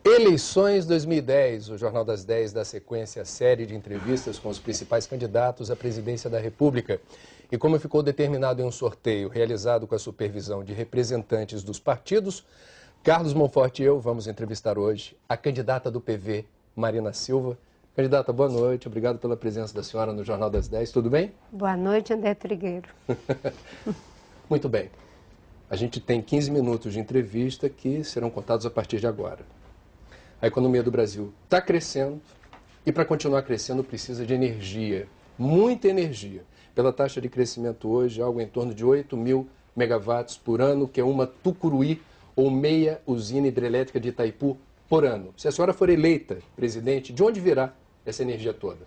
Eleições 2010, o Jornal das 10 dá sequência à série de entrevistas com os principais candidatos à presidência da República. E como ficou determinado em um sorteio realizado com a supervisão de representantes dos partidos, Carlos Monforte e eu vamos entrevistar hoje a candidata do PV, Marina Silva. Candidata, boa noite. Obrigado pela presença da senhora no Jornal das 10. Tudo bem? Boa noite, André Trigueiro. Muito bem. A gente tem 15 minutos de entrevista que serão contados a partir de agora. A economia do Brasil está crescendo e para continuar crescendo precisa de energia, muita energia. Pela taxa de crescimento hoje, algo em torno de 8.000 megawatts por ano, que é uma Tucuruí ou meia usina hidrelétrica de Itaipu por ano. Se a senhora for eleita presidente, de onde virá essa energia toda?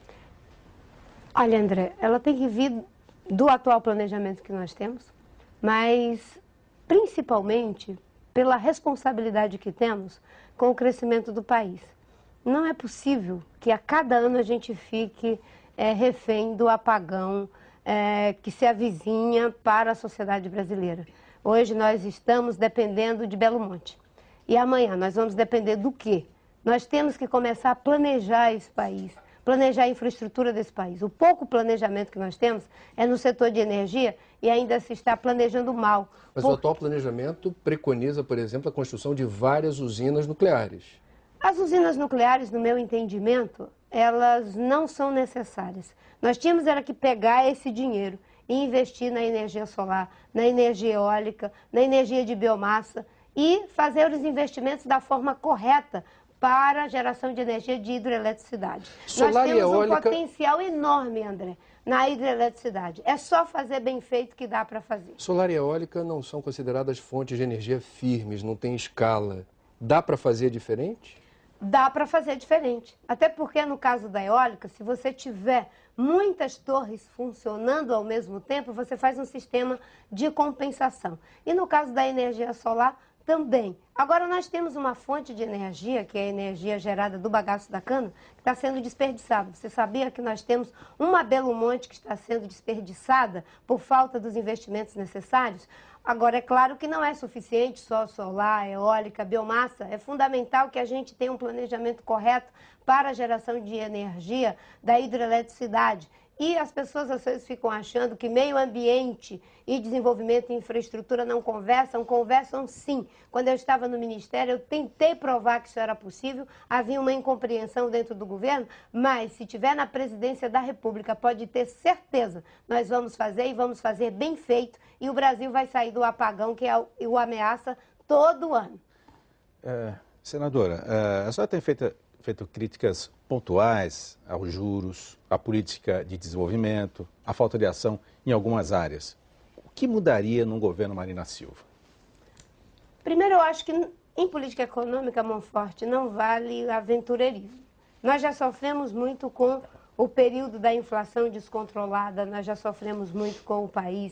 Olha, André, ela tem que vir do atual planejamento que nós temos, mas principalmente pela responsabilidade que temos com o crescimento do país. Não é possível que a cada ano a gente fique refém do apagão que se avizinha para a sociedade brasileira. Hoje nós estamos dependendo de Belo Monte. E amanhã nós vamos depender do quê? Nós temos que começar a planejar esse país, planejar a infraestrutura desse país. O pouco planejamento que nós temos é no setor de energia e ainda se está planejando mal. Mas o atual planejamento preconiza, por exemplo, a construção de várias usinas nucleares. As usinas nucleares, no meu entendimento, elas não são necessárias. Nós tínhamos era que pegar esse dinheiro e investir na energia solar, na energia eólica, na energia de biomassa e fazer os investimentos da forma correta para a geração de energia de hidroeletricidade. Solar Nós temos eólica... um potencial enorme, André, na hidroeletricidade. É só fazer bem feito que dá para fazer. Solar e eólica não são consideradas fontes de energia firmes, não tem escala. Dá para fazer diferente? Dá para fazer diferente. Até porque no caso da eólica, se você tiver muitas torres funcionando ao mesmo tempo, você faz um sistema de compensação. E no caso da energia solar, também. Agora nós temos uma fonte de energia, que é a energia gerada do bagaço da cana, que está sendo desperdiçada. Você sabia que nós temos uma Belo Monte que está sendo desperdiçada por falta dos investimentos necessários? Agora, é claro que não é suficiente só solar, eólica, biomassa. É fundamental que a gente tenha um planejamento correto para a geração de energia da hidroeletricidade. E as pessoas às vezes ficam achando que meio ambiente e desenvolvimento e infraestrutura não conversam. Conversam sim. Quando eu estava no Ministério, eu tentei provar que isso era possível. Havia uma incompreensão dentro do governo, mas se tiver na presidência da República, pode ter certeza, nós vamos fazer e vamos fazer bem feito. E o Brasil vai sair do apagão que o ameaça todo ano. Senadora, a senhora tem feito críticas pontuais aos juros, à política de desenvolvimento, à falta de ação em algumas áreas. O que mudaria no governo Marina Silva? Primeiro, eu acho que em política econômica, Monforte, não vale aventureirismo. Nós já sofremos muito com o período da inflação descontrolada, nós já sofremos muito com o país,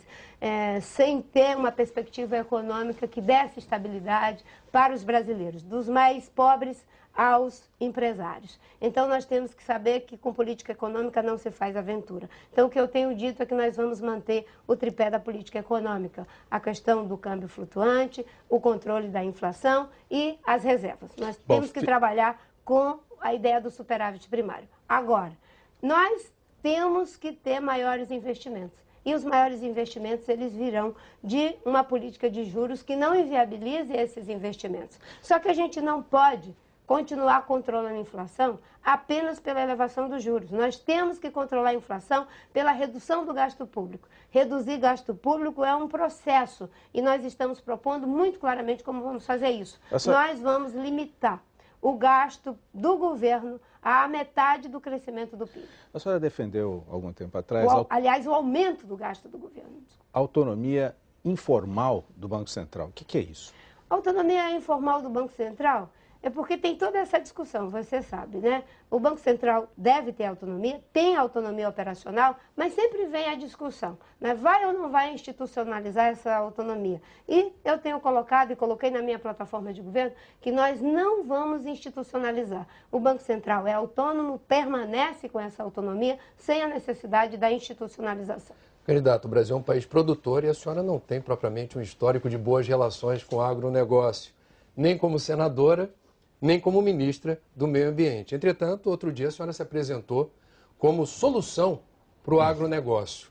sem ter uma perspectiva econômica que desse estabilidade para os brasileiros, dos mais pobres aos empresários. Então, nós temos que saber que com política econômica não se faz aventura. Então, o que eu tenho dito é que nós vamos manter o tripé da política econômica, a questão do câmbio flutuante, o controle da inflação e as reservas. Nós temos que trabalhar com a ideia do superávit primário. Agora, nós temos que ter maiores investimentos. E os maiores investimentos, eles virão de uma política de juros que não inviabilize esses investimentos. Só que a gente não pode continuar controlando a inflação apenas pela elevação dos juros. Nós temos que controlar a inflação pela redução do gasto público. Reduzir gasto público é um processo e nós estamos propondo muito claramente como vamos fazer isso. Nós vamos limitar o gasto do governo à metade do crescimento do PIB. A senhora defendeu, algum tempo atrás... Aliás, o aumento do gasto do governo. Autonomia informal do Banco Central. O que é isso? A autonomia informal do Banco Central é porque tem toda essa discussão, você sabe, né? O Banco Central deve ter autonomia, tem autonomia operacional, mas sempre vem a discussão, né? Vai ou não vai institucionalizar essa autonomia? E eu tenho colocado e coloquei na minha plataforma de governo que nós não vamos institucionalizar. O Banco Central é autônomo, permanece com essa autonomia, sem a necessidade da institucionalização. Candidato, o Brasil é um país produtor e a senhora não tem propriamente um histórico de boas relações com o agronegócio, nem como senadora, nem como ministra do Meio Ambiente. Entretanto, outro dia a senhora se apresentou como solução para o agronegócio.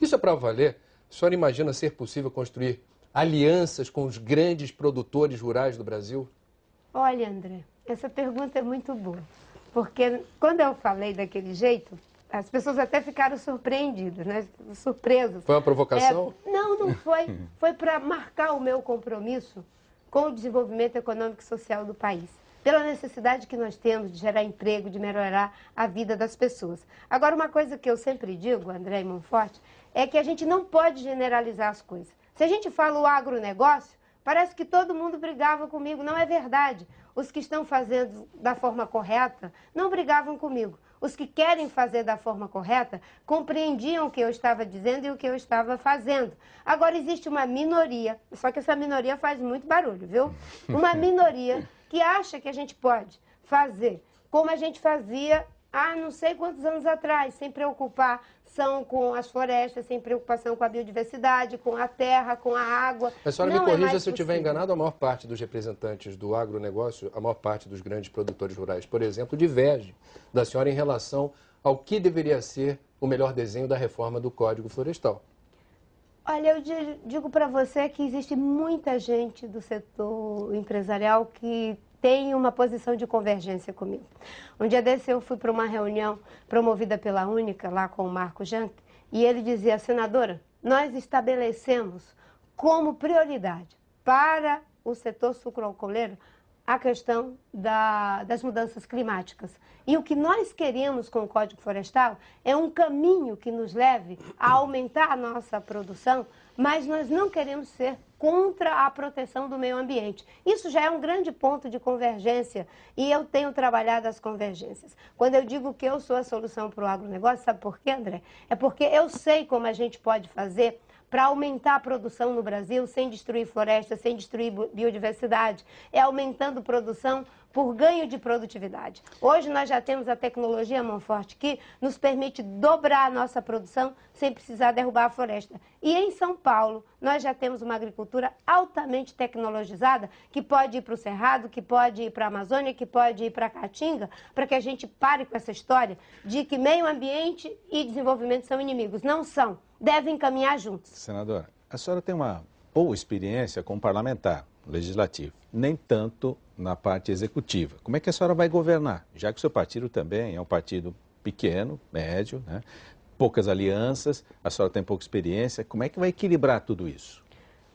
Isso é para valer? A senhora imagina ser possível construir alianças com os grandes produtores rurais do Brasil? Olha, André, essa pergunta é muito boa, porque quando eu falei daquele jeito, as pessoas até ficaram surpreendidas, né? Surpresas. Foi uma provocação? Não foi. Foi para marcar o meu compromisso com o desenvolvimento econômico e social do país, pela necessidade que nós temos de gerar emprego, de melhorar a vida das pessoas. Agora, uma coisa que eu sempre digo, André e Monforte, é que a gente não pode generalizar as coisas. Se a gente fala o agronegócio, parece que todo mundo brigava comigo. Não é verdade. Os que estão fazendo da forma correta não brigavam comigo. Os que querem fazer da forma correta compreendiam o que eu estava dizendo e o que eu estava fazendo. Agora, existe uma minoria, só que essa minoria faz muito barulho, viu? Uma minoria que acha que a gente pode fazer como a gente fazia há não sei quantos anos atrás, sem preocupação com as florestas, sem preocupação com a biodiversidade, com a terra, com a água. A senhora me corrija se eu estiver enganado, a maior parte dos representantes do agronegócio, a maior parte dos grandes produtores rurais, por exemplo, diverge da senhora em relação ao que deveria ser o melhor desenho da reforma do Código Florestal. Olha, eu digo para você que existe muita gente do setor empresarial que tem uma posição de convergência comigo. Um dia desse eu fui para uma reunião promovida pela Única, lá com o Marco Jank, e ele dizia: senadora, nós estabelecemos como prioridade para o setor sucroalcooleiro a questão das mudanças climáticas. E o que nós queremos com o Código Florestal é um caminho que nos leve a aumentar a nossa produção, mas nós não queremos ser contra a proteção do meio ambiente. Isso já é um grande ponto de convergência e eu tenho trabalhado as convergências. Quando eu digo que eu sou a solução para o agronegócio, sabe por quê, André? É porque eu sei como a gente pode fazer para aumentar a produção no Brasil sem destruir florestas, sem destruir biodiversidade. É aumentando produção por ganho de produtividade. Hoje nós já temos a tecnologia, Monforte, que nos permite dobrar a nossa produção sem precisar derrubar a floresta. E em São Paulo, nós já temos uma agricultura altamente tecnologizada, que pode ir para o Cerrado, que pode ir para a Amazônia, que pode ir para a Caatinga, para que a gente pare com essa história de que meio ambiente e desenvolvimento são inimigos. Não são. Devem caminhar juntos. Senadora, a senhora tem uma boa experiência como parlamentar legislativo, nem tanto na parte executiva. Como é que a senhora vai governar? Já que o seu partido também é um partido pequeno, médio, né? Poucas alianças, a senhora tem pouca experiência, como é que vai equilibrar tudo isso?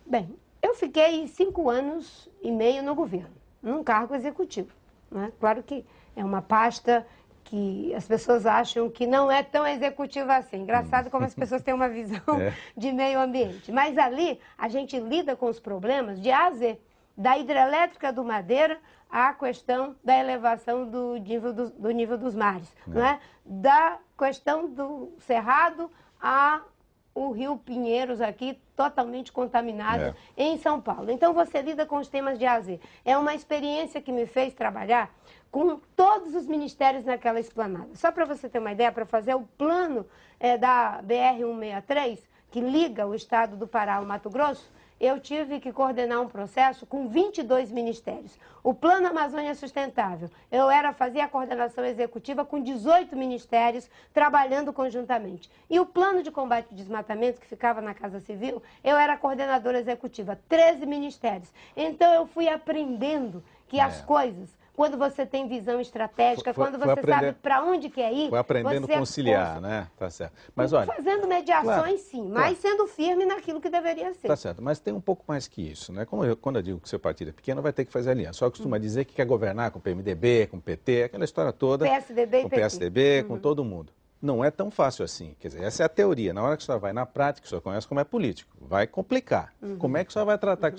Bem, eu fiquei 5 anos e meio no governo, num cargo executivo, né? Claro que é uma pasta que as pessoas acham que não é tão executiva assim. Engraçado como as pessoas têm uma visão de meio ambiente. Mas ali a gente lida com os problemas de A a Z, da hidrelétrica do Madeira à questão da elevação do nível dos mares, não é? Da questão do Cerrado o Rio Pinheiros aqui totalmente contaminado em São Paulo. Então você lida com os temas de A a Z. É uma experiência que me fez trabalhar com todos os ministérios naquela esplanada. Só para você ter uma ideia, para fazer o plano da BR-163, que liga o estado do Pará ao Mato Grosso, eu tive que coordenar um processo com 22 ministérios. O Plano Amazônia Sustentável, fazia a coordenação executiva com 18 ministérios trabalhando conjuntamente. E o Plano de Combate ao Desmatamento, que ficava na Casa Civil, eu era coordenadora executiva, 13 ministérios. Então eu fui aprendendo que as coisas, quando você tem visão estratégica, quando você sabe para onde quer ir... Foi aprendendo a conciliar, né? Tá certo. Mas olha... Fazendo mediações, sim, mas sendo firme naquilo que deveria ser. Tá certo, mas tem um pouco mais que isso, né? Quando eu digo que o seu partido é pequeno, vai ter que fazer aliança. Só costuma dizer que quer governar com o PMDB, com o PT, aquela história toda. PSDB e com PT. PSDB, com todo mundo. Não é tão fácil assim. Quer dizer, essa é a teoria. Na hora que o senhor vai na prática, o senhor conhece como é político. Vai complicar. Como é que o senhor vai tratar com